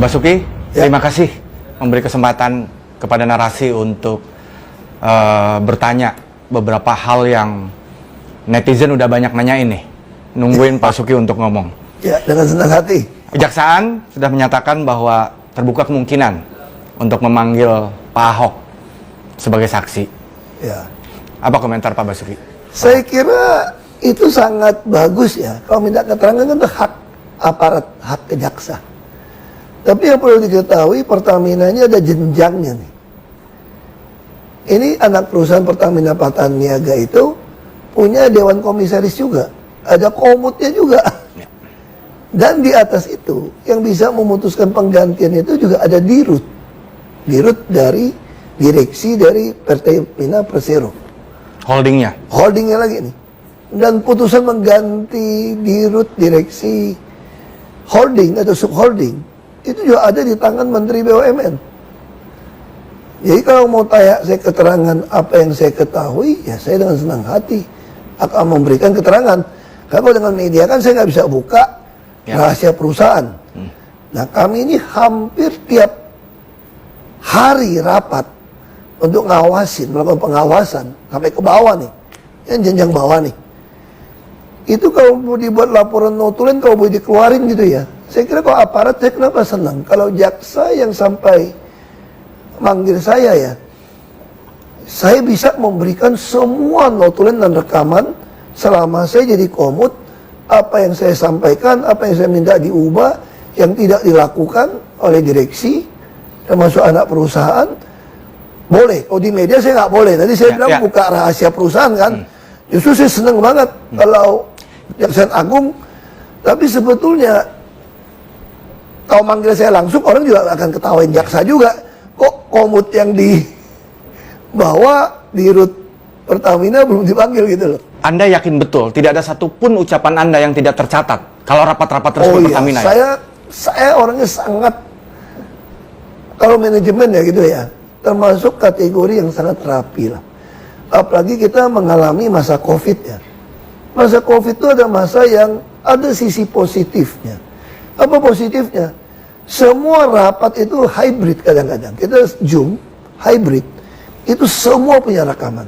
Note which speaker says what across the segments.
Speaker 1: Basuki, terima kasih memberi kesempatan kepada narasi untuk bertanya beberapa hal yang netizen udah banyak nanyain nih. Nungguin Pak Basuki untuk ngomong.
Speaker 2: Ya, dengan senang hati.
Speaker 1: Kejaksaan sudah menyatakan bahwa terbuka kemungkinan untuk memanggil Pak Ahok sebagai saksi.
Speaker 2: Ya.
Speaker 1: Apa komentar Pak Basuki?
Speaker 2: Saya kira itu sangat bagus ya. Kalau minta keterangan kan itu hak aparat, hak kejaksa. Tapi yang perlu diketahui, Pertamina ini ada jenjangnya nih. Ini anak perusahaan Pertamina Patraniaga itu punya dewan komisaris juga. Ada komutnya juga. Dan di atas itu, yang bisa memutuskan penggantian itu juga ada dirut. Dirut dari direksi dari Pertamina Persero.
Speaker 1: Holdingnya?
Speaker 2: Holdingnya lagi nih. Dan putusan mengganti dirut direksi holding atau subholding itu juga ada di tangan Menteri BUMN. Jadi kalau mau tanya saya keterangan apa yang saya ketahui, ya saya dengan senang hati akan memberikan keterangan. Kalau dengan media kan saya nggak bisa buka rahasia perusahaan. Nah kami ini hampir tiap hari rapat untuk ngawasin, melakukan pengawasan sampai ke bawah nih, yang jenjang bawah nih. Itu kalau mau dibuat laporan notulen, kalau boleh dikeluarin gitu ya. Saya kira kalau aparat, saya kenapa senang. Kalau jaksa yang sampai manggil saya ya, saya bisa memberikan semua notulen dan rekaman selama saya jadi komut. Apa yang saya sampaikan, apa yang saya minta diubah, yang tidak dilakukan oleh direksi, termasuk anak perusahaan, boleh. Kalau di media saya nggak boleh. Tadi saya bilang buka rahasia perusahaan kan. Justru saya senang banget kalau Jaksa Agung. Tapi sebetulnya kalau manggil saya langsung, orang juga akan ketawain jaksa juga. Kok komut yang dibawa di rut Pertamina belum dipanggil gitu loh.
Speaker 1: Anda yakin betul tidak ada satupun ucapan Anda yang tidak tercatat kalau rapat-rapat resmi Pertamina?
Speaker 2: Saya orangnya sangat, kalau manajemen ya gitu ya, termasuk kategori yang sangat rapi lah. Apalagi kita mengalami masa COVID ya. Masa COVID itu ada masa yang ada sisi positifnya. Apa positifnya? Semua rapat itu hybrid kadang-kadang. Kita Zoom, hybrid. Itu semua punya rekaman.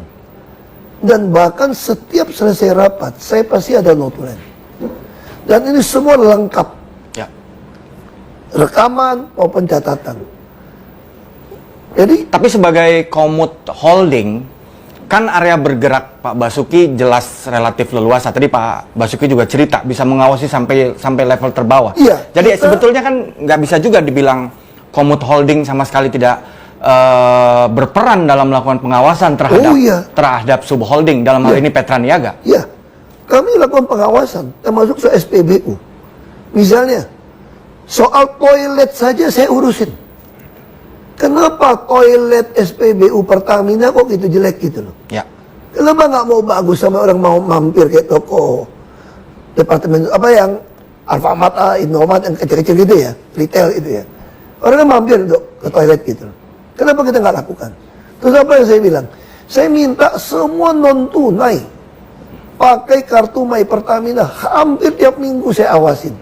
Speaker 2: Dan bahkan setiap selesai rapat, saya pasti ada notulen. Dan ini semua lengkap.
Speaker 1: Ya.
Speaker 2: Rekaman maupun catatan. Jadi,
Speaker 1: tapi sebagai komut holding, kan area bergerak Pak Basuki jelas relatif leluasa. Tadi Pak Basuki juga cerita bisa mengawasi sampai level terbawah.
Speaker 2: Iya,
Speaker 1: jadi sebetulnya kan nggak bisa juga dibilang komut holding sama sekali tidak berperan dalam melakukan pengawasan terhadap subholding dalam hal ini Petraniaga.
Speaker 2: Iya, kami lakukan pengawasan termasuk soal SPBU. Misalnya soal toilet saja saya urusin. Kenapa toilet SPBU Pertamina kok gitu jelek gitu loh? Ya. Kenapa nggak mau bagus sama orang mau mampir kayak toko departemen apa yang Alfamart, Indomaret yang kecil-kecil gitu ya, retail itu ya. Orang kan mampir untuk ke toilet gitu loh. Kenapa kita nggak lakukan? Terus apa yang saya bilang? Saya minta semua non tunai pakai kartu My Pertamina, hampir tiap minggu saya awasin.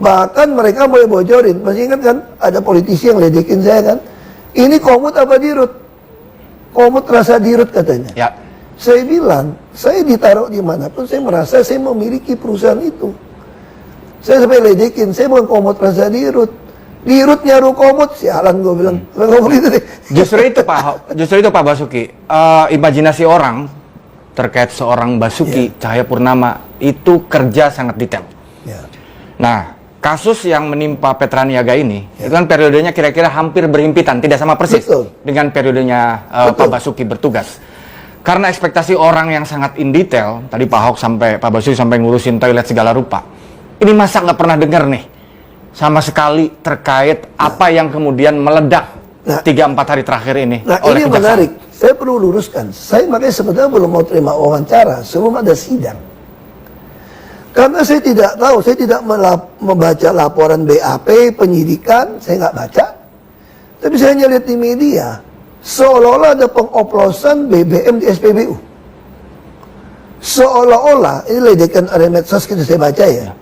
Speaker 2: Bahkan mereka boleh bocorin. Masih ingat kan ada politisi yang ledekin saya kan? Ini komut apa dirut? Komut rasa dirut katanya. Ya. Saya bilang, saya ditaruh dimanapun, saya merasa saya memiliki perusahaan itu. Saya sampai ledekin, saya bukan komut rasa dirut. Dirut nyaru komut, sialan gue bilang.
Speaker 1: Justru itu Pak Basuki, imajinasi orang terkait seorang Basuki Cahayapurnama itu kerja sangat detail. Nah, kasus yang menimpa Petraniaga ini, itu kan periodenya kira-kira hampir berhimpitan, tidak sama persis dengan periodenya Pak Basuki bertugas. Karena ekspektasi orang yang sangat in detail, tadi Pak Basuki sampai ngurusin toilet segala rupa. Ini masa nggak pernah dengar nih, sama sekali terkait apa yang kemudian meledak 3-4 hari terakhir ini oleh
Speaker 2: ini
Speaker 1: kejaksaan.
Speaker 2: Menarik, saya perlu luruskan. Saya makanya sebenarnya belum mau terima wawancara sebelum ada sidang. Karena saya tidak tahu, saya tidak membaca laporan BAP, penyidikan, saya nggak baca. Tapi saya hanya lihat di media, seolah-olah ada pengoplosan BBM di SPBU. Seolah-olah, ini ledekan ada medsos kita saya baca ya.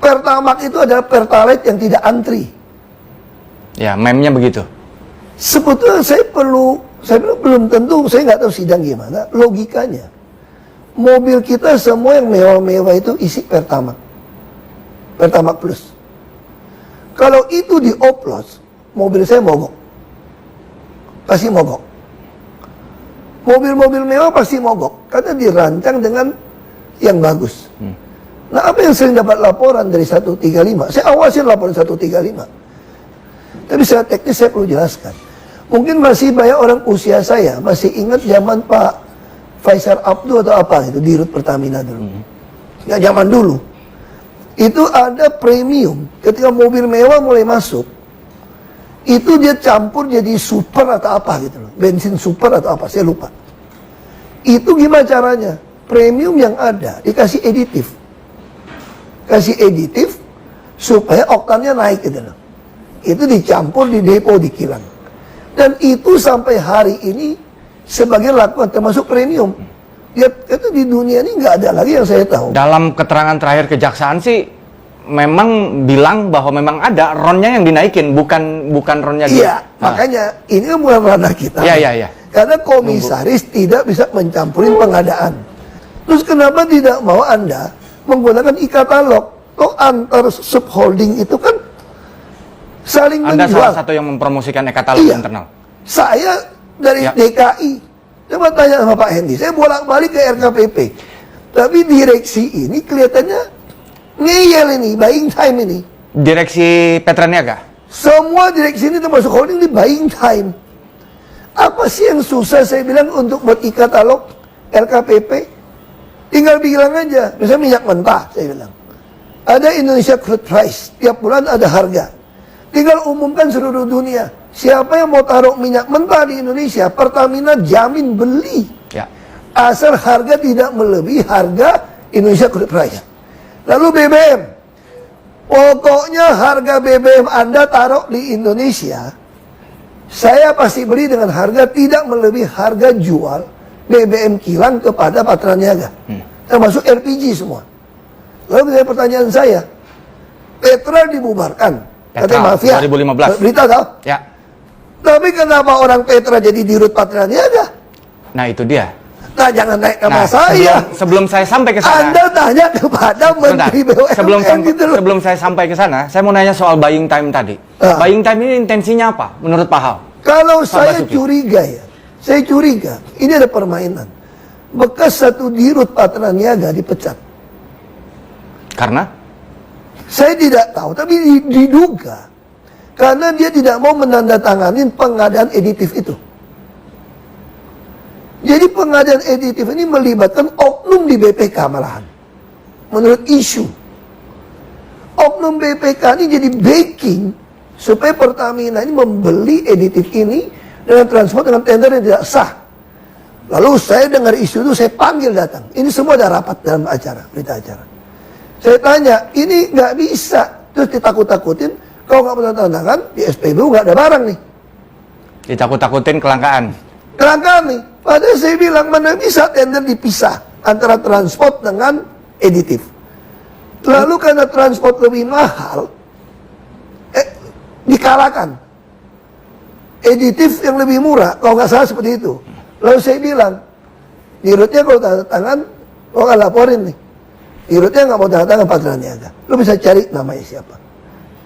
Speaker 2: Pertamax itu adalah Pertalite yang tidak antri.
Speaker 1: Ya, meme-nya begitu.
Speaker 2: Sebetulnya saya bilang belum tentu, saya nggak tahu sidang gimana, logikanya. Mobil kita semua yang mewah-mewah itu isi Pertamax. Pertamax Plus. Kalau itu dioplos, mobil saya mogok. Pasti mogok. Mobil-mobil mewah pasti mogok, karena dirancang dengan yang bagus. Nah, apa yang sering dapat laporan dari 135? Saya awasin laporan 135. Tapi secara teknis saya perlu jelaskan. Mungkin masih banyak orang usia saya masih ingat zaman Pak Faisal Abdul atau apa itu di Rut Pertamina dulu. Ya, zaman dulu. Itu ada premium. Ketika mobil mewah mulai masuk, itu dia campur jadi super atau apa gitu loh. Bensin super atau apa, saya lupa. Itu gimana caranya? Premium yang ada dikasih aditif. Kasih aditif supaya oktannya naik gitu loh. Itu dicampur di depo di kilang. Dan itu sampai hari ini sebagian lakukan termasuk premium. Ya, itu di dunia ini nggak ada lagi yang saya tahu.
Speaker 1: Dalam keterangan terakhir kejaksaan sih memang bilang bahwa memang ada ronnya yang dinaikin, bukan ronnya
Speaker 2: Iya, makanya ini kan bukan ranah kita.
Speaker 1: Iya.
Speaker 2: Karena komisaris tidak bisa mencampurin pengadaan. Terus kenapa tidak mau Anda menggunakan e-katalog? Toh antar subholding itu kan saling
Speaker 1: Anda
Speaker 2: menjual.
Speaker 1: salah satu yang mempromosikan e-katalog internal.
Speaker 2: Saya dari DKI. Coba tanya sama Pak Hendy. Saya bolak-balik ke RKPP. Tapi direksi ini kelihatannya ngeyel ini, buying time ini.
Speaker 1: Direksi Petra Niaga?
Speaker 2: Semua direksi ini termasuk holding di buying time. Apa sih yang susah saya bilang untuk buat e-katalog LKPP? Tinggal bilang aja. Misalnya minyak mentah, saya bilang. Ada Indonesia Crude Price. Tiap bulan ada harga. Tinggal umumkan seluruh dunia. Siapa yang mau taruh minyak mentah di Indonesia, Pertamina jamin beli.
Speaker 1: Ya.
Speaker 2: Asal harga tidak melebihi harga Indonesia Crude Price. Lalu BBM. Pokoknya harga BBM Anda taruh di Indonesia, saya pasti beli dengan harga tidak melebihi harga jual BBM kilang kepada Patra Niaga. Termasuk LPG semua. Lalu pertanyaan saya, Petra dibubarkan. Katanya mafia.
Speaker 1: 2015.
Speaker 2: Berita tahu?
Speaker 1: Ya.
Speaker 2: Tapi kenapa orang Petra jadi dirut Patra Niaga?
Speaker 1: Nah, itu dia.
Speaker 2: Nah, jangan naik nama
Speaker 1: Nah,
Speaker 2: saya.
Speaker 1: sebelum saya sampai ke sana.
Speaker 2: Anda tanya kepada Menteri BUMN.
Speaker 1: Sebelum saya sampai ke sana, saya mau nanya soal buying time tadi. Buying time ini intensinya apa menurut Pak Hao?
Speaker 2: Kalau saya
Speaker 1: Basuki
Speaker 2: curiga ya, saya curiga ini ada permainan. Bekas satu dirut Patra Niaga dipecat.
Speaker 1: Karena?
Speaker 2: Saya tidak tahu, tapi diduga karena dia tidak mau menandatanganin pengadaan editif itu. Jadi pengadaan editif ini melibatkan oknum di BPK malahan. Menurut isu. Oknum BPK ini jadi backing supaya Pertamina ini membeli editif ini dengan transport dengan tender yang tidak sah. Lalu saya dengar isu itu, saya panggil datang. Ini semua ada rapat dalam acara, berita acara. Saya tanya, ini nggak bisa. Terus ditakut-takutin, kalau nggak pernah tanda tangan, di SPBU nggak ada barang nih.
Speaker 1: Ditakut-takutin kelangkaan.
Speaker 2: Kelangkaan nih. Padahal saya bilang, mana bisa tender dipisah antara transport dengan editif. Lalu karena transport lebih mahal, dikalahkan. Editif yang lebih murah, kalau nggak salah seperti itu. Lalu saya bilang, dirutnya kalau tanda tangan, lo nggak laporin nih. Dirutnya nggak mau tanda tangan Patra Niaga. Lo bisa cari namanya siapa.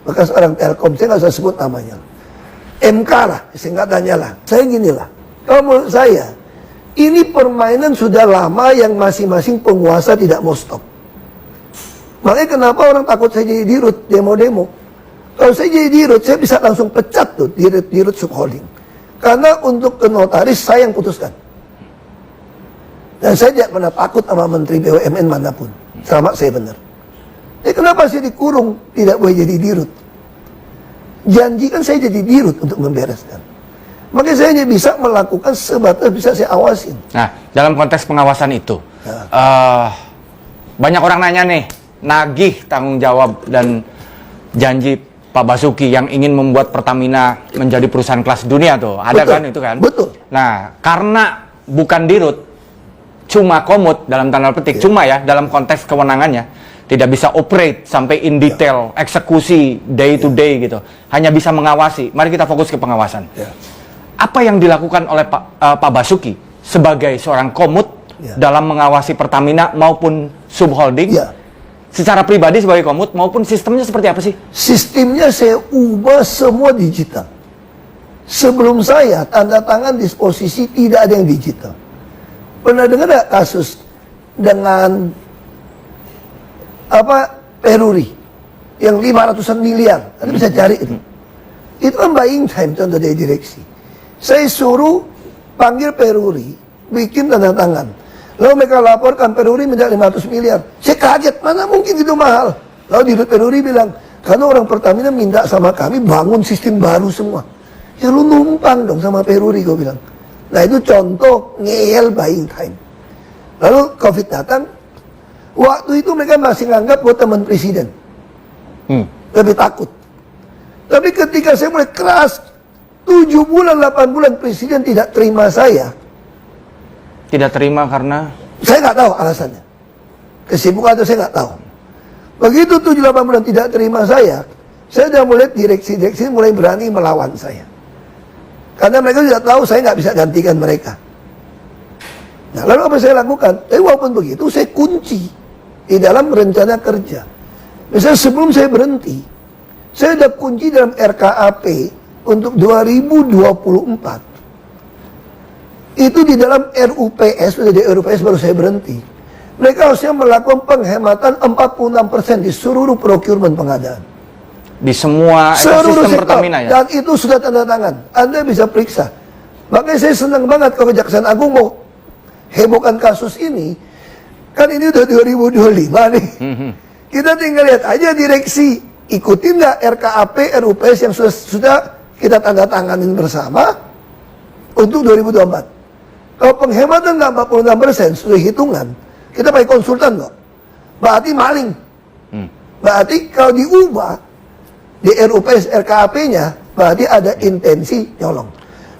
Speaker 2: Bekas orang Telkom, saya nggak usah sebut namanya. MK lah, singkatannya lah. Saya gini lah, kalau menurut saya, ini permainan sudah lama yang masing-masing penguasa tidak mau stop. Makanya kenapa orang takut saya jadi dirut, demo-demo. Kalau saya jadi dirut, saya bisa langsung pecat tuh dirut subholding. Karena untuk ke notaris saya yang putuskan. Dan saya tidak pernah takut sama Menteri BUMN manapun. Selama saya benar. Jadi kenapa saya dikurung, tidak boleh jadi dirut? Janjikan saya jadi dirut untuk membereskan. Makanya saya hanya bisa melakukan sebatas bisa saya awasin.
Speaker 1: Nah, dalam konteks pengawasan itu, banyak orang nanya nih, nagih tanggung jawab dan janji Pak Basuki yang ingin membuat Pertamina menjadi perusahaan kelas dunia tuh, ada
Speaker 2: Betul.
Speaker 1: kan itu kan?
Speaker 2: Betul.
Speaker 1: Nah, karena bukan dirut, cuma komut dalam tanda petik, cuma ya dalam konteks kewenangannya, tidak bisa operate sampai in detail, eksekusi day to day gitu. Hanya bisa mengawasi. Mari kita fokus ke pengawasan. Apa yang dilakukan oleh Pak Basuki sebagai seorang komut dalam mengawasi Pertamina maupun subholding? Secara pribadi sebagai komut maupun sistemnya seperti apa sih?
Speaker 2: Sistemnya saya ubah semua digital. Sebelum saya tanda tangan disposisi tidak ada yang digital. Pernah dengar nggak kasus dengan Peruri yang 500-an miliar? Anda bisa cari itu. Itu kan buying time contoh dari direksi. Saya suruh panggil Peruri, bikin tanda tangan. Lalu mereka laporkan Peruri minta 500 miliar. Saya kaget, mana mungkin itu mahal. Lalu Dirut Peruri bilang, karena orang Pertamina minta sama kami bangun sistem baru semua. Ya lu numpang dong sama Peruri, gue bilang. Nah itu contoh ngeyel buying time. Lalu COVID datang, waktu itu mereka masih nganggap gue teman presiden. Lebih takut. Tapi ketika saya mulai keras, 7 bulan, 8 bulan presiden tidak terima saya.
Speaker 1: Tidak terima karena?
Speaker 2: Saya nggak tahu alasannya. Kesibukan atau saya nggak tahu. Begitu 7-8 bulan tidak terima saya sudah mulai direksi-direksi mulai berani melawan saya. Karena mereka sudah tahu saya nggak bisa gantikan mereka. Nah, lalu apa saya lakukan? Tapi walaupun begitu, saya kunci di dalam rencana kerja. Misalnya sebelum saya berhenti, saya sudah kunci dalam RKAP untuk 2024. Itu di dalam RUPS, sudah di RUPS baru saya berhenti. Mereka harusnya melakukan penghematan 46% di seluruh procurement pengadaan.
Speaker 1: Di semua ekosistem Pertamina ya?
Speaker 2: Dan itu sudah tanda tangan. Anda bisa periksa. Makanya saya senang banget kalau Kejaksaan Agung mau hebohkan kasus ini. Kan ini udah 2025 nih. Kita tinggal lihat aja direksi. Ikutin nggak RKAP, RUPS yang sudah kita tanda tanganin bersama untuk 2024. Kalau penghematan nggak 46%, sudah hitungan. Kita pakai konsultan kok. Berarti maling. Berarti kalau diubah di RUPS RKAP-nya, berarti ada intensi nyolong.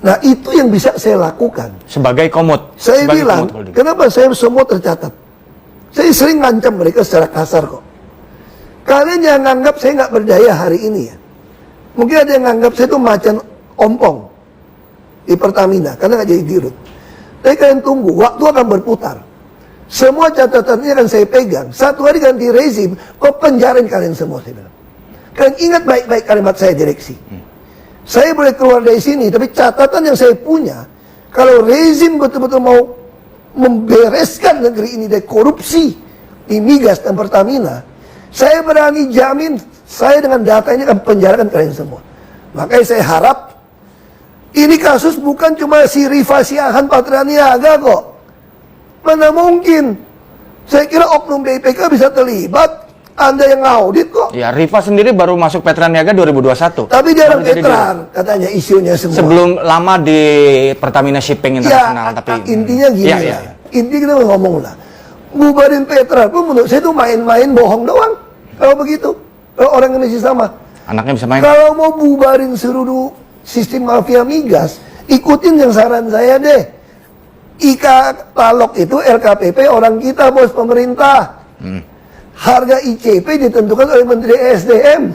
Speaker 2: Nah itu yang bisa saya lakukan.
Speaker 1: Sebagai komut.
Speaker 2: Saya
Speaker 1: sebagai
Speaker 2: bilang,
Speaker 1: komut
Speaker 2: kenapa saya semua tercatat. Saya sering ngancam mereka secara kasar kok. Kalian yang nganggap saya nggak berdaya hari ini ya. Mungkin ada yang nganggap saya itu macan ompong di Pertamina, karena nggak jadi dirut. Tapi kalian tunggu, waktu akan berputar. Semua catatannya akan saya pegang. Satu hari ganti rezim, kok penjarain kalian semua, saya bilang. Kalian ingat baik-baik kalimat saya direksi. Saya boleh keluar dari sini, tapi catatan yang saya punya, kalau rezim betul-betul mau membereskan negeri ini dari korupsi di migas dan Pertamina, saya berani jamin, saya dengan data ini akan penjarakan kalian semua. Makanya saya harap, ini kasus bukan cuma si Rifa Siahaan Patraniaga kok. Mana mungkin? Saya kira oknum BPK bisa terlibat. Anda yang ngaudit kok.
Speaker 1: Ya, Rifa sendiri baru masuk Petraniaga 2021.
Speaker 2: Tapi dia orang veteran, katanya isunya semua.
Speaker 1: Sebelum lama di Pertamina Shipping International.
Speaker 2: Ya,
Speaker 1: tapi
Speaker 2: intinya gini lah. Intinya kita ngomong lah. Bubarin Petra pun menurut saya itu main-main bohong doang. Kalau begitu, kalau orang Indonesia sama.
Speaker 1: Anaknya bisa main.
Speaker 2: Kalau mau bubarin seluruh sistem mafia migas, ikutin yang saran saya deh. Ika Talok itu LKPP orang kita, bos, pemerintah. Harga ICP ditentukan oleh Menteri SDM.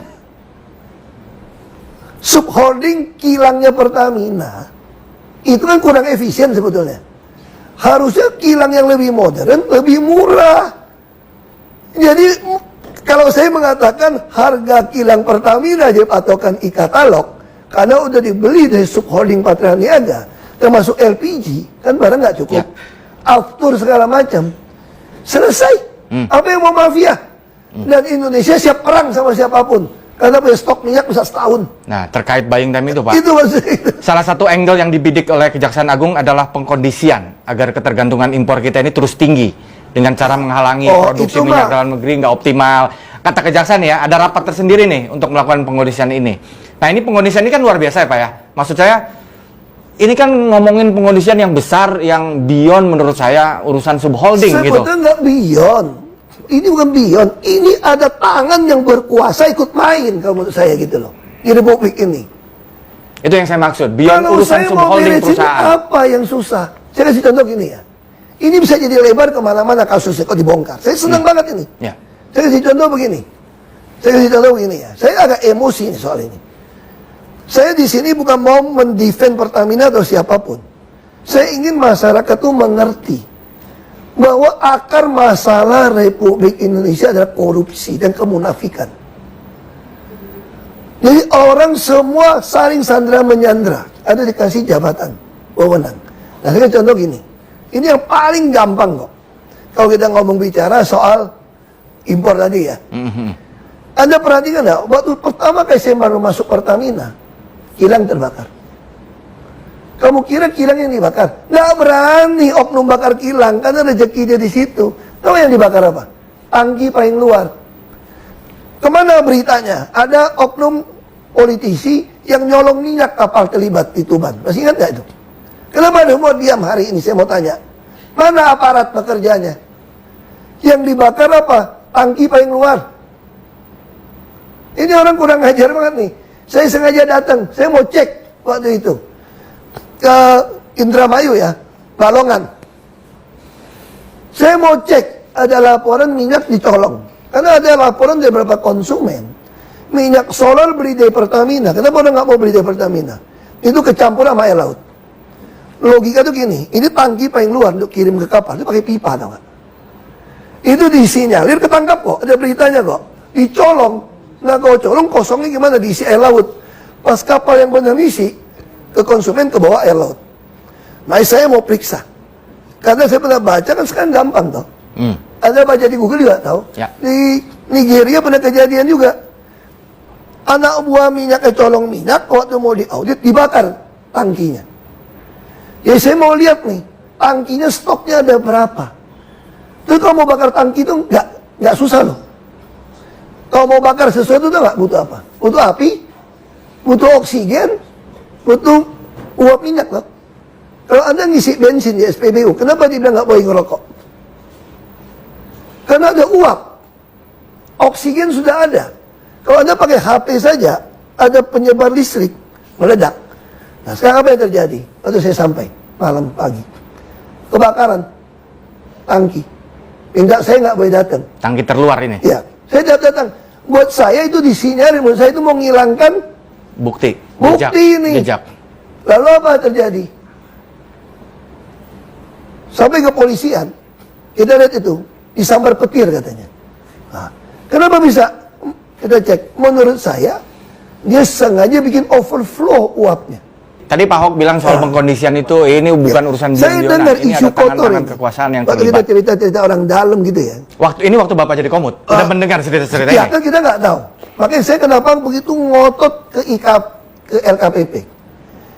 Speaker 2: Subholding kilangnya Pertamina itu kan kurang efisien sebetulnya. Harusnya kilang yang lebih modern, lebih murah. Jadi kalau saya mengatakan harga kilang Pertamina aja patokan Ika Talok, karena udah dibeli dari subholding Patraniaga, termasuk LPG, kan barang nggak cukup. Aftur segala macam. Selesai. Apa yang mau mafia? Dan Indonesia siap perang sama siapapun. Karena punya stok minyak bisa setahun.
Speaker 1: Nah, terkait buying time itu, Pak.
Speaker 2: Itu maksudnya.
Speaker 1: Salah satu angle yang dibidik oleh Kejaksaan Agung adalah pengkondisian agar ketergantungan impor kita ini terus tinggi dengan cara menghalangi produksi minyak dalam negeri nggak optimal. Kata Kejaksaan ya, ada rapat tersendiri nih untuk melakukan pengkondisian ini. Nah, ini pengkondisian ini kan luar biasa ya, Pak ya. Maksud saya, ini kan ngomongin pengkondisian yang besar, yang beyond menurut saya urusan subholding gitu.
Speaker 2: Sebetulnya nggak beyond. Ini bukan beyond. Ini ada tangan yang berkuasa ikut main kalau menurut saya gitu loh. Di Republik ini.
Speaker 1: Itu yang saya maksud. Beyond
Speaker 2: kalau
Speaker 1: urusan
Speaker 2: saya
Speaker 1: subholding
Speaker 2: mau
Speaker 1: perusahaan.
Speaker 2: Apa yang susah? Saya kasih contoh gini ya. Ini bisa jadi lebar kemana-mana kasusnya kok dibongkar. Saya senang banget ini.
Speaker 1: Ya.
Speaker 2: Saya kasih contoh begini. Ya. Saya agak emosi nih soal ini. Saya di sini bukan mau mendefend Pertamina atau siapapun. Saya ingin masyarakat itu mengerti bahwa akar masalah Republik Indonesia adalah korupsi dan kemunafikan. Jadi orang semua saling sandra menyandra, ada dikasih jabatan, wewenang. Nah, saya contoh gini. Ini yang paling gampang kok. Kalau kita ngomong bicara soal impor tadi ya. Anda perhatikan nggak? Waktu pertama kali saya baru masuk Pertamina, kilang terbakar. Kamu kira kilang yang dibakar? Nggak berani oknum bakar kilang, karena rezeki dia di situ. Tahu yang dibakar apa? Tangki paling luar. Kemana beritanya? Ada oknum politisi yang nyolong minyak kapal terlibat di Tuban. Masih ingat nggak itu? Kenapa ada mau diam hari ini? Saya mau tanya. Mana aparat pekerjanya? Yang dibakar apa? Tangki paling luar. Ini orang kurang ajar banget nih. Saya sengaja datang. Saya mau cek waktu itu. Ke Indramayu ya. Balongan. Saya mau cek. Ada laporan minyak dicolong. Karena ada laporan dari beberapa konsumen. Minyak solar beli dari Pertamina. Kenapa orang nggak mau beli dari Pertamina? Itu kecampur sama air laut. Logika tuh gini. Ini tangki paling luar untuk kirim ke kapal. Itu pakai pipa tau nggak? Itu disinyalir ketangkap kok. Ada beritanya kok. Dicolong. Nah kalau colong kosongnya gimana? Diisi air laut. Pas kapal yang benar isi ke konsumen ke bawah air laut. Nah saya mau periksa. Karena saya pernah baca kan sekarang gampang toh. Anda baca di Google juga tahu.
Speaker 1: Ya.
Speaker 2: Di Nigeria pernah kejadian juga. Anak buah minyak colong minyak waktu mau diaudit dibakar tangkinya. Ya saya mau lihat nih tangkinya stoknya ada berapa. Terus kalau mau bakar tangki itu nggak susah loh. Kalau mau bakar sesuatu itu nggak butuh apa? Butuh api, butuh oksigen, butuh uap minyak loh. Kalau Anda ngisi bensin di SPBU, kenapa dia bilang nggak boleh ngerokok? Karena ada uap, oksigen sudah ada. Kalau Anda pakai HP saja, ada penyebar listrik, meledak. Nah sekarang apa yang terjadi? Waktu saya sampai, malam pagi. Kebakaran, tangki. Minta saya nggak boleh datang.
Speaker 1: Tangki terluar ini?
Speaker 2: Ya, saya datang. Buat saya itu disinyalir, menurut saya itu mau menghilangkan
Speaker 1: Bukti ini. Jejak.
Speaker 2: Lalu apa terjadi? Sampai ke polisian, kita lihat itu, disambar petir katanya. Nah, kenapa bisa? Kita cek, menurut saya, dia sengaja bikin overflow uapnya.
Speaker 1: Tadi Pak Ahok bilang soal pengkondisian itu, ini bukan urusan
Speaker 2: Saya dengar
Speaker 1: ini
Speaker 2: isu
Speaker 1: ada
Speaker 2: kotor
Speaker 1: tangan-tangan
Speaker 2: ini.
Speaker 1: kekuasaan yang
Speaker 2: Waktu
Speaker 1: terlibat.
Speaker 2: kita cerita orang dalam gitu ya.
Speaker 1: Waktu Bapak jadi komut, udah mendengar cerita-cerita
Speaker 2: Ya,
Speaker 1: ini?
Speaker 2: kan kita nggak tahu. Makanya saya kenapa begitu ngotot ke LKPP.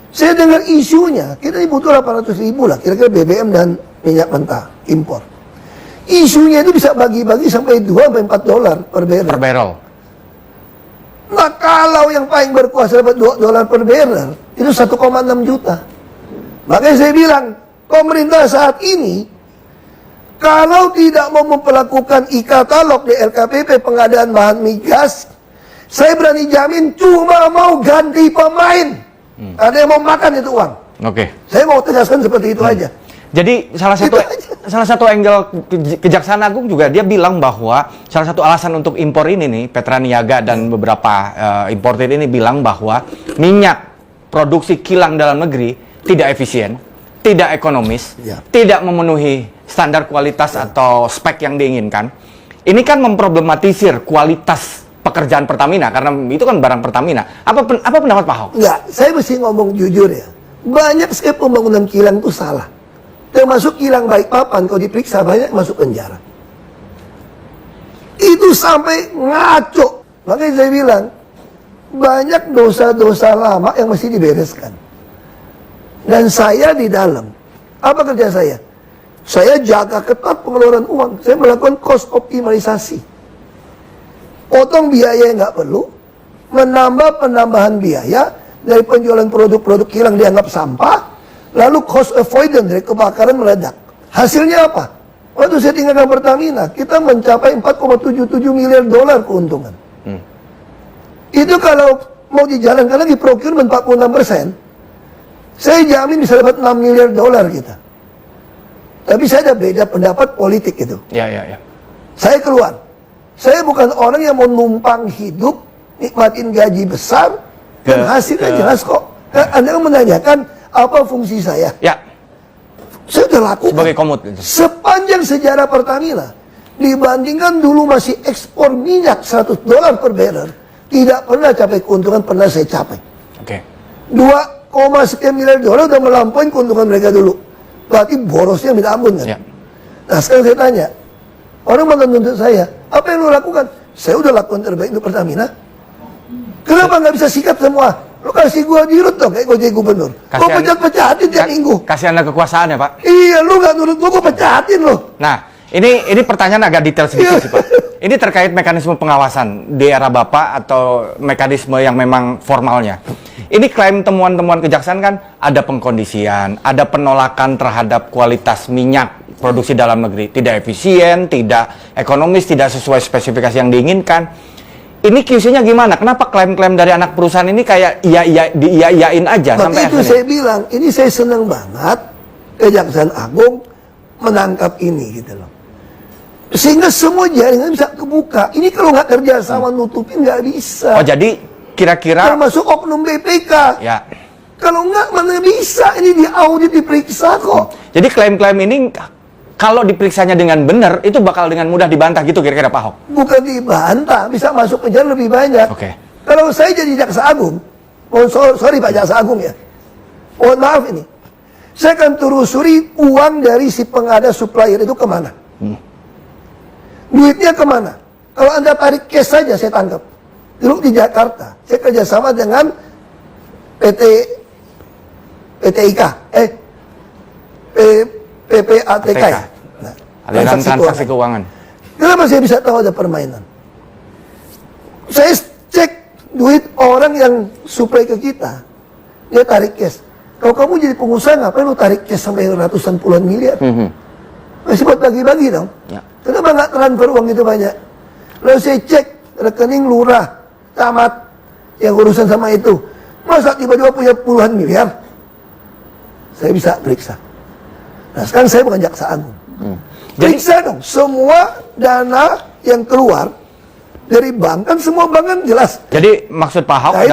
Speaker 2: Saya dengar isunya, kita butuh 800.000 lah, kira-kira BBM dan minyak mentah, impor. Isunya itu bisa bagi-bagi sampai $2-4 per barrel.
Speaker 1: Per barrel.
Speaker 2: Nah kalau yang paling berkuasa dapat $2 per barrel, itu 1,6 juta. Makanya saya bilang, pemerintah saat ini, kalau tidak mau memperlakukan e-katalog di LKPP pengadaan bahan migas, saya berani jamin cuma mau ganti pemain. Ada yang mau makan itu uang.
Speaker 1: Oke.
Speaker 2: Saya mau tegaskan seperti itu aja.
Speaker 1: Jadi salah satu angle Kejaksaan Agung juga dia bilang bahwa salah satu alasan untuk impor ini nih Petraniaga dan beberapa importer ini bilang bahwa minyak produksi kilang dalam negeri tidak efisien, tidak ekonomis, tidak memenuhi standar kualitas atau spek yang diinginkan. Ini kan memproblematisir kualitas pekerjaan Pertamina karena itu kan barang Pertamina. Apa pendapat Pak Ahok?
Speaker 2: Enggak, saya mesti ngomong jujur ya. Banyak sekali pembangunan kilang itu salah. Termasuk kilang Balikpapan, kalau diperiksa banyak masuk penjara. Itu sampai ngaco. Makanya saya bilang, banyak dosa-dosa lama yang mesti dibereskan. Dan saya di dalam. Apa kerja saya? Saya jaga ketat pengeluaran uang. Saya melakukan cost optimalisasi. Potong biaya yang nggak perlu, menambah penambahan biaya dari penjualan produk-produk kilang dianggap sampah, lalu cost avoidance dari kebakaran meledak. Hasilnya apa? Waktu saya tinggalkan Pertamina, kita mencapai $4,77 miliar keuntungan. Itu kalau mau dijalankan lagi procurement 46%, saya jamin bisa dapat $6 miliar kita. Tapi saya ada beda pendapat politik itu.
Speaker 1: Ya.
Speaker 2: Saya keluar. Saya bukan orang yang mau numpang hidup, nikmatin gaji besar, dan hasilnya jelas kok. Anda menanyakan apa fungsi saya?
Speaker 1: Ya.
Speaker 2: Saya sudah lakukan.
Speaker 1: Sebagai komut.
Speaker 2: Sepanjang sejarah Pertamina, dibandingkan dulu masih ekspor minyak $100 per barrel, tidak pernah capai keuntungan, pernah saya capai.
Speaker 1: Oke.
Speaker 2: 2, sekian miliar dolar udah melampaui keuntungan mereka dulu. Berarti borosnya minta ampun kan?
Speaker 1: Ya.
Speaker 2: Nah sekarang saya tanya, orang mau menuntut saya, apa yang lo lakukan? Saya udah lakukan terbaik untuk Pertamina. Kenapa nggak bisa sikat semua? Lo kasih gua dirut dong, kayak gua jadi gubernur. Gua pecat-pecatin tiap minggu.
Speaker 1: Kasih Anda kekuasaan ya, Pak?
Speaker 2: Iya, lu nggak nurut gua pecatin lo.
Speaker 1: Nah, ini pertanyaan agak detail sedikit sih, Pak. Ini terkait mekanisme pengawasan di era Bapak atau mekanisme yang memang formalnya. Ini klaim temuan-temuan kejaksaan kan ada pengkondisian, ada penolakan terhadap kualitas minyak produksi dalam negeri, tidak efisien, tidak ekonomis, tidak sesuai spesifikasi yang diinginkan. Ini QC-nya gimana? Kenapa klaim-klaim dari anak perusahaan ini kayak iya-iyain aja sampai
Speaker 2: itu
Speaker 1: akhirnya?
Speaker 2: saya bilang, ini saya senang banget Kejaksaan Agung menangkap ini gitu loh. Sehingga semua jaringan bisa kebuka. Ini kalau nggak kerja sama nutupin nggak bisa.
Speaker 1: Oh, jadi kira-kira
Speaker 2: termasuk oknum BPK.
Speaker 1: ya.
Speaker 2: Kalau nggak mana bisa, ini diaudit diperiksa kok.
Speaker 1: Jadi klaim-klaim ini kalau diperiksanya dengan benar itu bakal dengan mudah dibantah gitu kira-kira Pak Ahok.
Speaker 2: Bukan dibantah, bisa masuk penjara lebih banyak.
Speaker 1: Oke.
Speaker 2: Kalau saya jadi Jaksa Agung, sorry Pak Jaksa Agung ya, mohon maaf ini, saya akan telusuri uang dari si pengada supplier itu kemana. Duitnya kemana? Kalau Anda tarik cash saja saya tangkap. Dulu di Jakarta, saya kerjasama dengan PPATK. Ya? Nah,
Speaker 1: Aliran transaksi keuangan.
Speaker 2: Kenapa saya bisa tahu ada permainan? Saya cek duit orang yang supply ke kita, dia tarik cash. Kalau kamu jadi pengusaha, ngapain lu tarik cash sampai ratusan puluhan miliar? Masih buat bagi-bagi dong.
Speaker 1: Ya.
Speaker 2: Kenapa nggak transfer uang itu banyak? Lalu saya cek rekening lurah, camat yang urusan sama itu. Masa tiba-tiba punya puluhan miliar? Saya bisa periksa. Nah sekarang saya bukan Jaksa Agung. Periksa dong, semua dana yang keluar dari bank, kan semua bank kan jelas.
Speaker 1: Jadi maksud Pak Ahok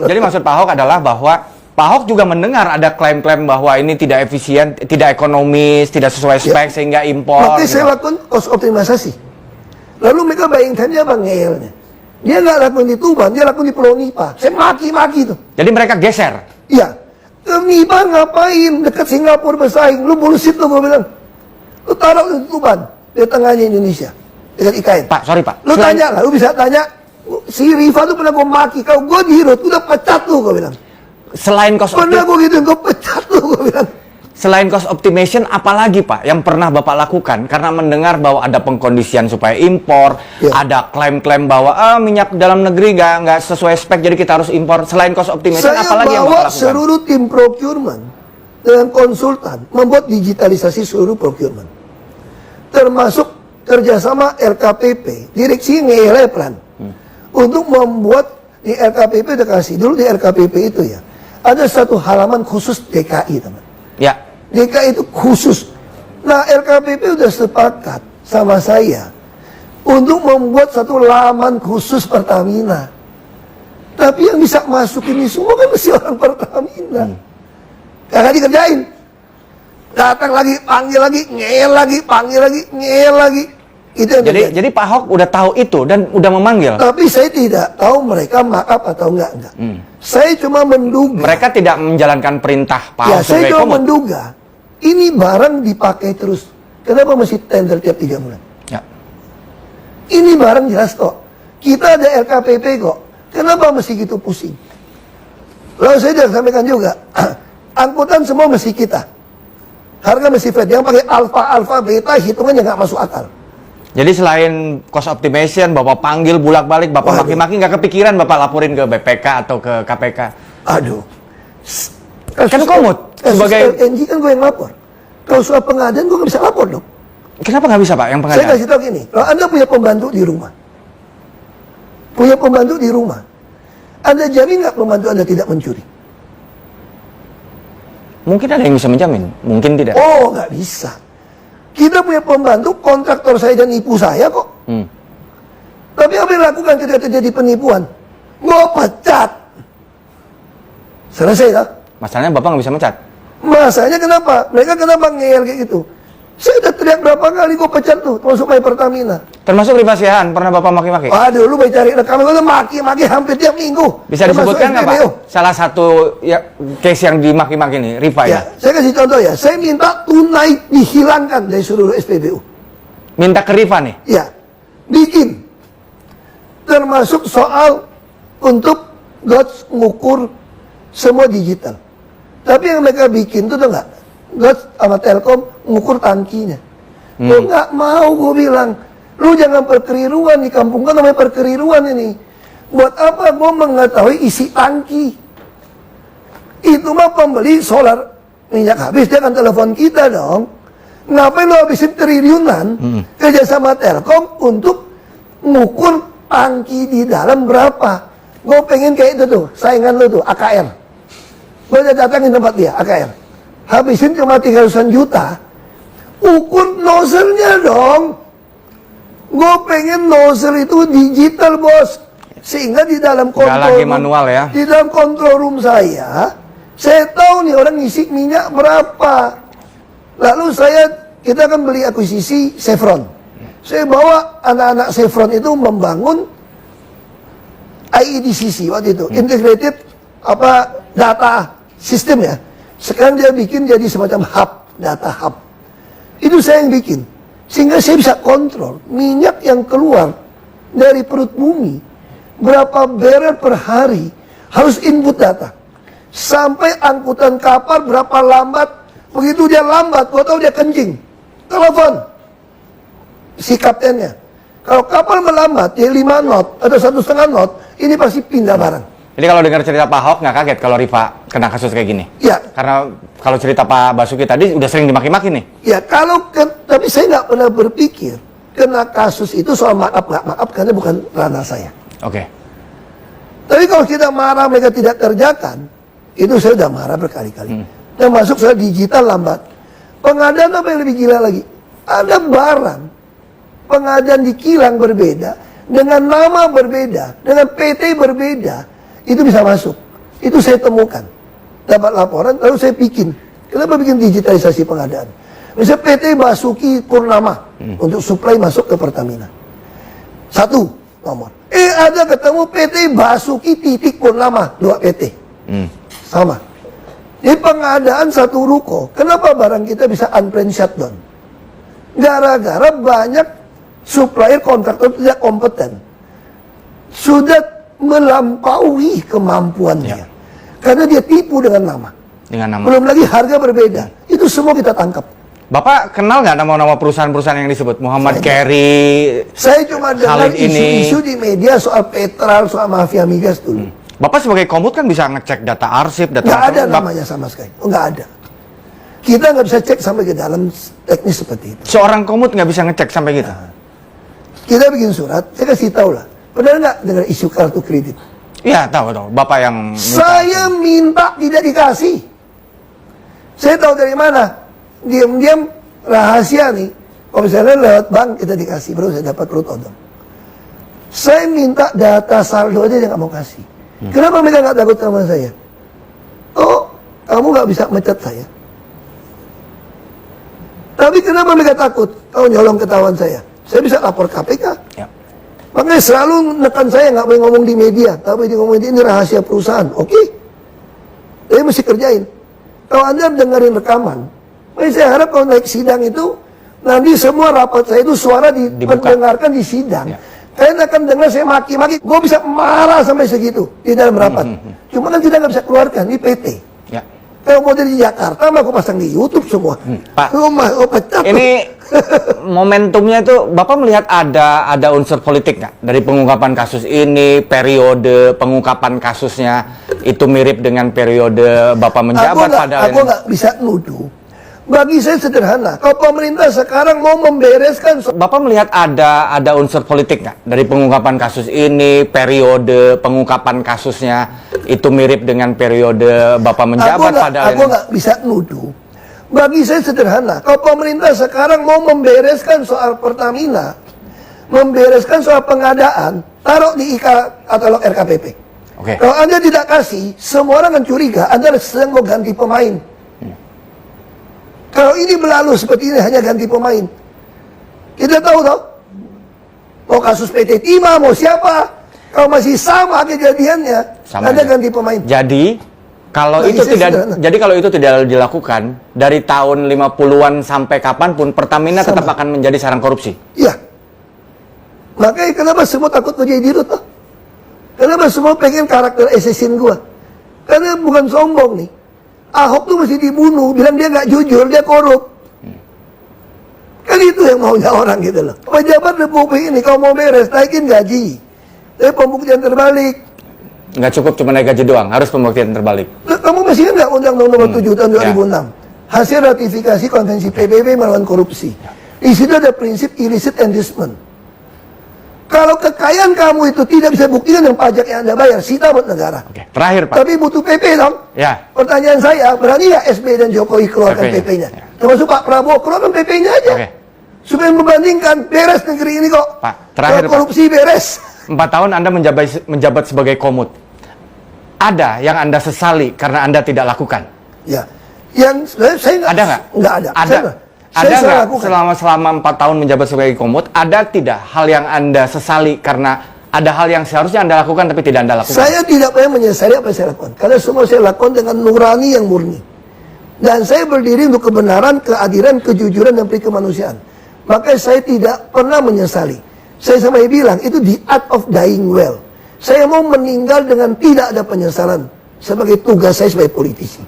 Speaker 1: jadi maksud Pak Ahok adalah bahwa Pak Ahok juga mendengar ada klaim-klaim bahwa ini tidak efisien, tidak ekonomis, tidak sesuai spek sehingga impor.
Speaker 2: Makanya
Speaker 1: gitu.
Speaker 2: saya lakukan cost optimalisasi. Lalu mereka buying time-nya apa ngeelnya? Dia nggak lakukan di Tuban, dia lakukan di Pulau Nipa. Saya maki-maki tuh.
Speaker 1: Jadi mereka geser.
Speaker 2: Iya. Ke Nipa ngapain? Dekat Singapura bersaing. Lu bullshit lu, gue bilang. Lu taruh di Tuban, di tengahnya Indonesia. Dekat IKN.
Speaker 1: Pak, sorry Pak.
Speaker 2: Lu tanya lah, lu bisa tanya. Si Riva tuh pernah gue maki. Kalau gue di Hirut, udah pecat lu, gue bilang.
Speaker 1: Selain cost
Speaker 2: Pernah gue gitu, gue pecat lu, gue bilang.
Speaker 1: Selain cost optimization, apalagi Pak yang pernah Bapak lakukan? Karena mendengar bahwa ada pengkondisian supaya impor, ada klaim-klaim bahwa minyak dalam negeri nggak sesuai spek, jadi kita harus impor. Selain cost optimization, apalagi yang Bapak lakukan?
Speaker 2: Saya bawa seluruh tim procurement dengan konsultan membuat digitalisasi seluruh procurement, termasuk kerjasama RKPP, direksi ngeleplan untuk membuat di RKPP. Udah kasih dulu di RKPP itu ya, ada satu halaman khusus DKI teman.
Speaker 1: Ya.
Speaker 2: DKI itu khusus. Nah RKPP udah sepakat sama saya untuk membuat satu laman khusus Pertamina. Tapi yang bisa masuk ini semua kan mesti orang Pertamina. Kagak dikerjain. Datang lagi, panggil lagi, ngeel lagi, panggil lagi, ngeel lagi. Itu yang
Speaker 1: jadi Pak Ahok udah tahu itu dan udah memanggil.
Speaker 2: Tapi saya tidak tahu mereka markup atau enggak. Saya cuma menduga.
Speaker 1: Mereka tidak menjalankan perintah Pak Ahok
Speaker 2: saya cuma menduga. Ini barang dipakai terus. Kenapa mesti tender tiap 3 bulan?
Speaker 1: Ya.
Speaker 2: Ini barang jelas kok. Kita ada RKPP kok. Kenapa mesti gitu pusing? Lalu saya sudah sampaikan juga. Angkutan semua mesti kita. Harga mesti flat. Yang pakai alfa, beta, hitungannya nggak masuk akal.
Speaker 1: Jadi selain cost optimization, Bapak panggil bolak-balik, Bapak maki-maki, nggak kepikiran Bapak laporin ke BPK atau ke KPK?
Speaker 2: Aduh.
Speaker 1: Kan komut sebagai
Speaker 2: LNG kan gue yang lapor. Kalau soal pengadaan gue nggak bisa lapor dong.
Speaker 1: Kenapa nggak bisa Pak yang pengadaan?
Speaker 2: Saya kasih tahu gini, kalau Anda punya pembantu di rumah, Anda jamin nggak pembantu Anda tidak mencuri?
Speaker 1: Mungkin ada yang bisa menjamin, mungkin tidak.
Speaker 2: Oh, nggak bisa. Kita punya pembantu, kontraktor saya dan ibu saya kok. Tapi apa yang dilakukan ketika terjadi penipuan? Gue pecat. Selesai kan?
Speaker 1: Masalahnya Bapak nggak bisa mecat.
Speaker 2: Masalahnya kenapa? Mereka kenapa ngeyel kayak gitu? Saya udah teriak berapa kali gue pecat tuh, termasuk My Pertamina.
Speaker 1: Termasuk Rifa Siahaan, pernah Bapak maki-maki?
Speaker 2: Aduh, lu baik cari rekaman, gue maki-maki hampir tiap minggu.
Speaker 1: Bisa
Speaker 2: Termasuk
Speaker 1: disebutkan nggak Pak?
Speaker 2: SPBU.
Speaker 1: Salah satu ya, case yang dimaki-maki nih, Rifa ya?
Speaker 2: Ya, saya kasih contoh ya. Saya minta tunai dihilangkan dari seluruh SPBU.
Speaker 1: Minta ke Rifa nih?
Speaker 2: Ya, bikin. Termasuk soal untuk GOTS ngukur semua digital. Tapi yang mereka bikin itu tuh nggak, GOTS sama Telkom ngukur tangkinya. Gue nggak mau, gue bilang, lu jangan perkeliruan di kampung kan namanya perkeliruan ini. Buat apa gue mengetahui isi tangki? Itu mah pembeli solar minyak habis dia akan telepon kita dong. Ngapain lu habisin triliunan kerja sama Telkom untuk ngukur tangki di dalam berapa? Gue pengen kayak itu tuh, saingan lu tuh, AKR. Gue udah datangin tempat dia, AKR. Habisin cuma 300-an juta, ukur nozzle-nya dong. Gue pengen nozzle itu digital, bos. Sehingga di dalam
Speaker 1: Nggak
Speaker 2: kontrol
Speaker 1: lagi manual ya?
Speaker 2: Di dalam kontrol room saya tahu nih orang ngisi minyak berapa. Lalu kita akan beli akuisisi Chevron. Saya bawa anak-anak Chevron itu membangun IEDCC waktu itu, Integrated Data System ya. Sekarang dia bikin jadi semacam hub, data hub. Itu saya yang bikin. Sehingga saya bisa kontrol minyak yang keluar dari perut bumi, berapa barrel per hari, harus input data. Sampai angkutan kapal berapa lambat, begitu dia lambat, gua tahu dia kencing. Telepon si kaptennya. Kalau kapal melambat, dia 5 knot atau 1,5 knot, ini pasti pindah barang.
Speaker 1: Jadi kalau dengar cerita Pak Ahok nggak kaget kalau Rifa kena kasus kayak gini?
Speaker 2: Ya.
Speaker 1: Karena kalau cerita Pak Basuki tadi udah sering dimaki-maki nih.
Speaker 2: Ya tapi saya nggak pernah berpikir kena kasus itu soal maaf nggak maaf karena bukan ranah saya.
Speaker 1: Oke.
Speaker 2: Tapi kalau kita marah mereka tidak kerjakan, itu saya udah marah berkali-kali. Termasuk soal digital lambat. Pengadaan apa yang lebih gila lagi? Ada barang pengadaan di kilang berbeda, dengan nama berbeda, dengan PT berbeda. Itu bisa masuk. Itu saya temukan. Dapat laporan, lalu saya bikin. Kenapa bikin digitalisasi pengadaan? Misalnya PT Basuki Purnama untuk supply masuk ke Pertamina. 1 nomor. Ada ketemu PT Basuki titik Purnama, 2 PT. Sama. Di pengadaan 1 ruko, kenapa barang kita bisa unplanned shutdown? Gara-gara banyak supplier kontraktor tidak kompeten. Sudah melampaui kemampuannya. Karena dia tipu dengan nama.
Speaker 1: Dengan nama.
Speaker 2: Belum lagi harga berbeda. Itu semua kita tangkap.
Speaker 1: Bapak kenal nggak nama-nama perusahaan-perusahaan yang disebut? Muhammad Carey.
Speaker 2: Saya cuma dengar
Speaker 1: Khalid ini.
Speaker 2: isu-isu di media soal Petral, soal mafia migas dulu.
Speaker 1: Bapak sebagai komut kan bisa ngecek data arsip, data
Speaker 2: Nggak ada
Speaker 1: macam.
Speaker 2: namanya sama sekali. Oh, nggak ada. Kita nggak bisa cek sampai ke dalam teknis seperti itu.
Speaker 1: Seorang komut nggak bisa ngecek sampai gitu.
Speaker 2: Kita bikin surat, saya kasih tahu lah. Pernah nggak dengar isu kartu kredit?
Speaker 1: Iya, tahu. Bapak yang minta.
Speaker 2: Saya minta tidak dikasih. Saya tahu dari mana. Diam-diam rahasia nih. Kalau misalnya lewat bank kita dikasih, baru saya dapat perut odong. Saya minta data saldo aja dia nggak mau kasih. Kenapa mereka nggak takut sama saya? Oh, kamu nggak bisa mecat saya. Tapi kenapa mereka takut? Kalau nyolong ketahuan saya bisa lapor KPK.
Speaker 1: Ya.
Speaker 2: Makanya selalu nekan saya nggak boleh ngomong di media, tapi di ngomong ini rahasia perusahaan, oke? Tapi mesti kerjain. Kalau Anda dengerin rekaman, saya harap kalau naik sidang itu nanti semua rapat saya itu suara didengarkan di sidang.
Speaker 1: Ya.
Speaker 2: Kalian akan dengar saya maki-maki, gue bisa marah sampai segitu di dalam rapat. Cuma kan kita nggak bisa keluarkan, ini PT.
Speaker 1: Ya.
Speaker 2: Kalau mau dari Jakarta, mah aku pasang di YouTube semua.
Speaker 1: Pak,
Speaker 2: Pecat.
Speaker 1: ini momentumnya itu Bapak melihat ada unsur politik nggak dari pengungkapan kasus ini, periode pengungkapan kasusnya itu mirip dengan periode Bapak menjabat
Speaker 2: Aku nggak bisa nuduh. Bagi saya sederhana, kalau pemerintah sekarang mau membereskan
Speaker 1: Bapak melihat ada unsur politik nggak dari pengungkapan kasus ini, periode pengungkapan kasusnya itu mirip dengan periode Bapak menjabat
Speaker 2: aku nggak bisa nuduh. Bagi saya sederhana, kalau pemerintah sekarang mau membereskan soal Pertamina, membereskan soal pengadaan, taruh di katalog RKPP.
Speaker 1: Oke.
Speaker 2: Kalau Anda tidak kasih, semua orang akan curiga Anda sedang mau ganti pemain. Kalau ini berlalu seperti ini hanya ganti pemain. Kita tahu toh, mau kasus PT Timah, mau siapa, kalau masih sama kejadiannya, Anda ganti pemain.
Speaker 1: Jadi kalau itu tidak dilakukan dari tahun 50-an sampai kapanpun, Pertamina tetap akan menjadi sarang korupsi.
Speaker 2: Iya. Makanya kenapa semua takut menjadi dirut toh? Kenapa semua pengen karakter assassin gua? Karena bukan sombong nih. Ahok tuh mesti dibunuh, bilang dia nggak jujur, dia korup. Kan itu yang maunya orang gitu loh. Pejabat Republik ini kalau mau beres, naikin gaji. Tapi pembuktian terbalik.
Speaker 1: Nggak cukup cuma naik gaji doang, harus pembuktian terbalik.
Speaker 2: Kamu masih nggak Undang-Undang Nomor 7 tahun 2006? Hasil ratifikasi Konvensi PBB melawan korupsi. Di situ ada prinsip illicit inducement. Kalau kekayaan kamu itu tidak bisa buktikan dengan pajak yang Anda bayar, sita buat negara.
Speaker 1: Oke, terakhir Pak.
Speaker 2: Tapi butuh PP dong.
Speaker 1: Ya.
Speaker 2: Pertanyaan saya, berani ya SBY dan Jokowi keluarkan PP-nya?
Speaker 1: Ya.
Speaker 2: Termasuk Pak Prabowo, keluarkan PP-nya aja.
Speaker 1: Oke.
Speaker 2: Supaya membandingkan, beres negeri ini kok.
Speaker 1: Pak, terakhir
Speaker 2: kalau korupsi
Speaker 1: Pak.
Speaker 2: beres.
Speaker 1: 4 tahun Anda menjabat sebagai Komut. Ada yang Anda sesali karena Anda tidak lakukan?
Speaker 2: Ya. Yang saya nggak.
Speaker 1: Ada nggak?
Speaker 2: Nggak ada.
Speaker 1: Ada nggak selama 4 tahun menjabat sebagai Komut, ada tidak hal yang Anda sesali karena ada hal yang seharusnya Anda lakukan tapi tidak Anda lakukan?
Speaker 2: Saya tidak pernah menyesali apa yang saya lakukan. Karena semua saya lakukan dengan nurani yang murni. Dan saya berdiri untuk kebenaran, keadilan, kejujuran, dan kemanusiaan. Maka saya tidak pernah menyesali. Saya sampai bilang, itu the art of dying well. Saya mau meninggal dengan tidak ada penyesalan. Sebagai tugas saya sebagai politisi.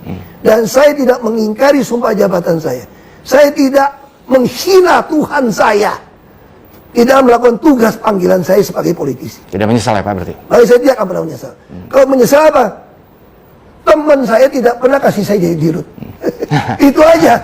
Speaker 2: Dan saya tidak mengingkari sumpah jabatan saya. Saya tidak menghina Tuhan saya. Tidak melakukan tugas panggilan saya sebagai politisi.
Speaker 1: Tidak menyesal ya Pak berarti?
Speaker 2: Maka saya tidak akan pernah menyesal. Kalau menyesal apa? Teman saya tidak pernah kasih saya jadi dirut. Itu aja.